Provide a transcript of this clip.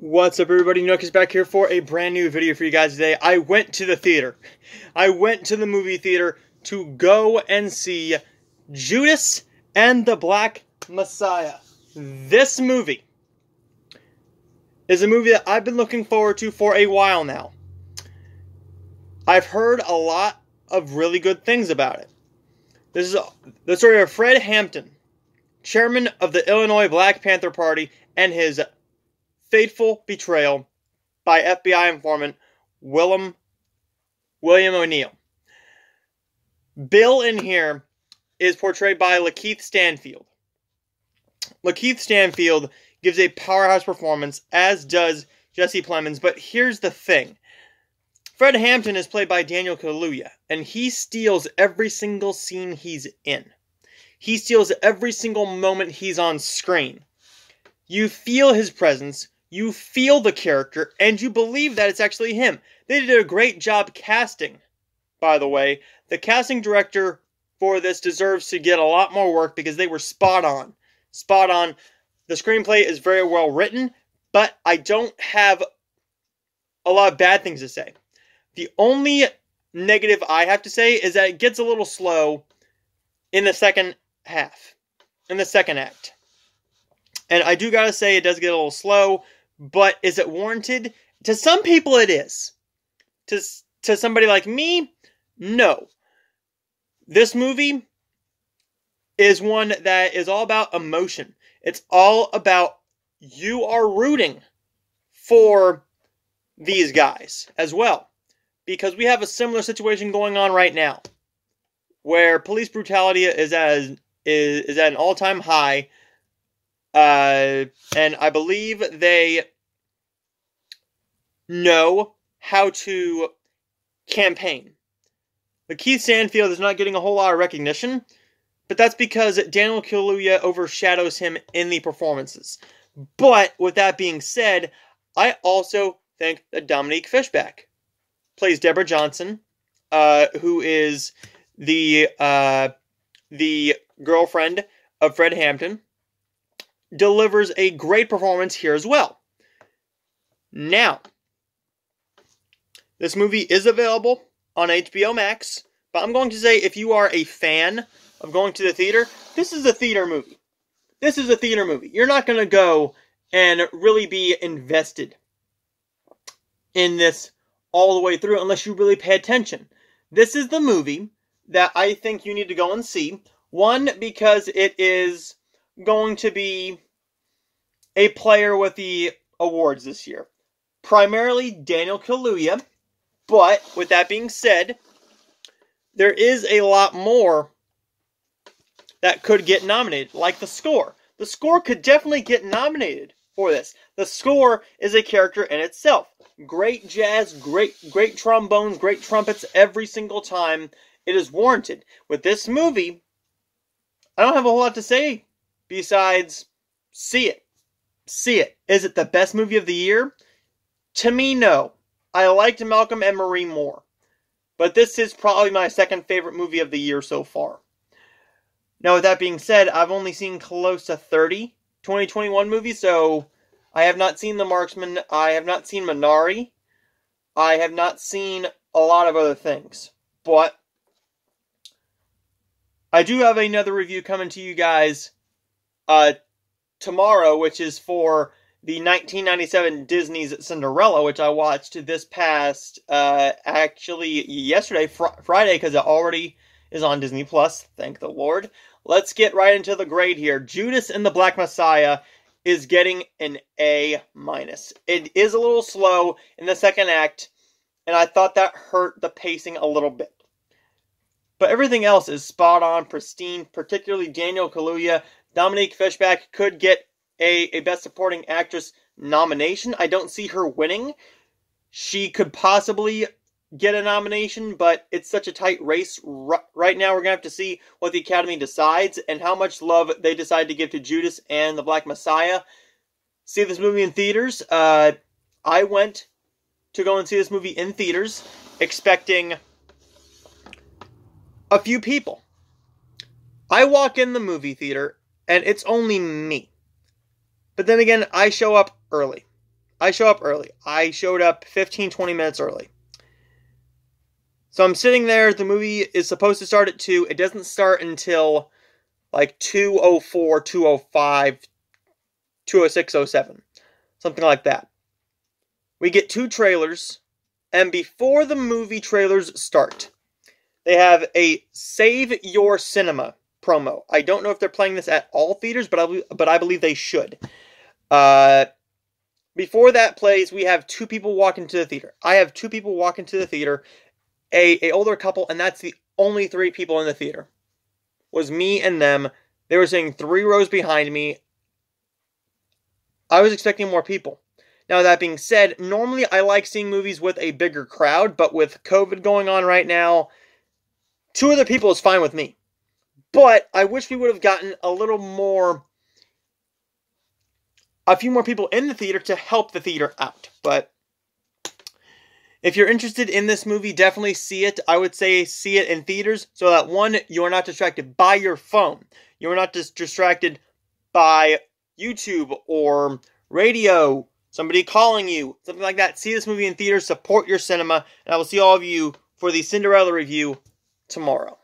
What's up, everybody? Nook is back here for a brand new video for you guys today. I went to the theater. I went to the movie theater to go and see Judas and the Black Messiah. This movie is a movie that I've been looking forward to for a while now. I've heard a lot of really good things about it. This is the story of Fred Hampton, chairman of the Illinois Black Panther Party, and his fateful betrayal by FBI informant William O'Neill. Bill in here is portrayed by Lakeith Stanfield. Lakeith Stanfield gives a powerhouse performance, as does Jesse Plemons, but here's the thing. Fred Hampton is played by Daniel Kaluuya, and he steals every single scene he's in. He steals every single moment he's on screen. You feel his presence, you feel the character, and you believe that it's actually him. They did a great job casting, by the way. The casting director for this deserves to get a lot more work because they were spot on. Spot on. The screenplay is very well written, but I don't have a lot of bad things to say. The only negative I have to say is that it gets a little slow in the second half, in the second act. And I do gotta say, it does get a little slow, but is it warranted? To some people it is. To somebody like me, no. This movie is one that is all about emotion. It's all about you are rooting for these guys as well. Because we have a similar situation going on right now, where police brutality is at an all-time high. And I believe they know how to campaign. Lakeith Stanfield is not getting a whole lot of recognition, but that's because Daniel Kaluuya overshadows him in the performances. But with that being said, I also think that Dominique Fishback plays Deborah Johnson, who is the girlfriend of Fred Hampton, delivers a great performance here as well. Now, this movie is available on HBO Max, but I'm going to say if you are a fan of going to the theater, this is a theater movie. This is a theater movie. You're not going to go and really be invested in this all the way through unless you really pay attention. This is the movie that I think you need to go and see. One, because it is going to be a player with the awards this year. Primarily Daniel Kaluuya, but with that being said, there is a lot more that could get nominated, like the score. The score could definitely get nominated for this. The score is a character in itself. Great jazz, great trombones, great trumpets every single time. It is warranted. With this movie, I don't have a whole lot to say besides see it. See it. Is it the best movie of the year? To me, no. I liked Malcolm and Marie more. But this is probably my second favorite movie of the year so far. Now, with that being said, I've only seen close to 30 2021 movies, so I have not seen The Marksman, I have not seen Minari, I have not seen a lot of other things. But I do have another review coming to you guys tomorrow, which is for the 1997 Disney's Cinderella, which I watched this past, actually yesterday, Friday, because it already is on Disney+, thank the Lord. Let's get right into the grade here. Judas and the Black Messiah is getting an A-. It is a little slow in the second act, and I thought that hurt the pacing a little bit. But everything else is spot on, pristine, particularly Daniel Kaluuya. Dominique Fishback could get a Best Supporting Actress nomination. I don't see her winning. She could possibly get a nomination, but it's such a tight race. Right now, we're going to have to see what the Academy decides and how much love they decide to give to Judas and the Black Messiah. See this movie in theaters. I went to go and see this movie in theaters, expecting a few people. I walk in the movie theater, and it's only me. But then again, I show up early. I show up early. I showed up 15, 20 minutes early. So I'm sitting there. The movie is supposed to start at 2. It doesn't start until like 2:04, 2:05, 2:06, 07. Something like that. We get 2 trailers. And before the movie trailers start, they have a Save Your Cinema promo. I don't know if they're playing this at all theaters, but I believe they should. Before that plays, we have 2 people walk into the theater. I have 2 people walk into the theater, a older couple, and that's the only 3 people in the theater. Was me and them. They were sitting 3 rows behind me. I was expecting more people. Now, that being said, normally I like seeing movies with a bigger crowd, but with COVID going on right now, 2 other people is fine with me. But I wish we would have gotten a few more people in the theater to help the theater out. But if you're interested in this movie, definitely see it. I would say see it in theaters so that, 1, you are not distracted by your phone. You are not just distracted by YouTube or radio, somebody calling you, something like that. See this movie in theaters, support your cinema, and I will see all of you for the Cinderella review tomorrow.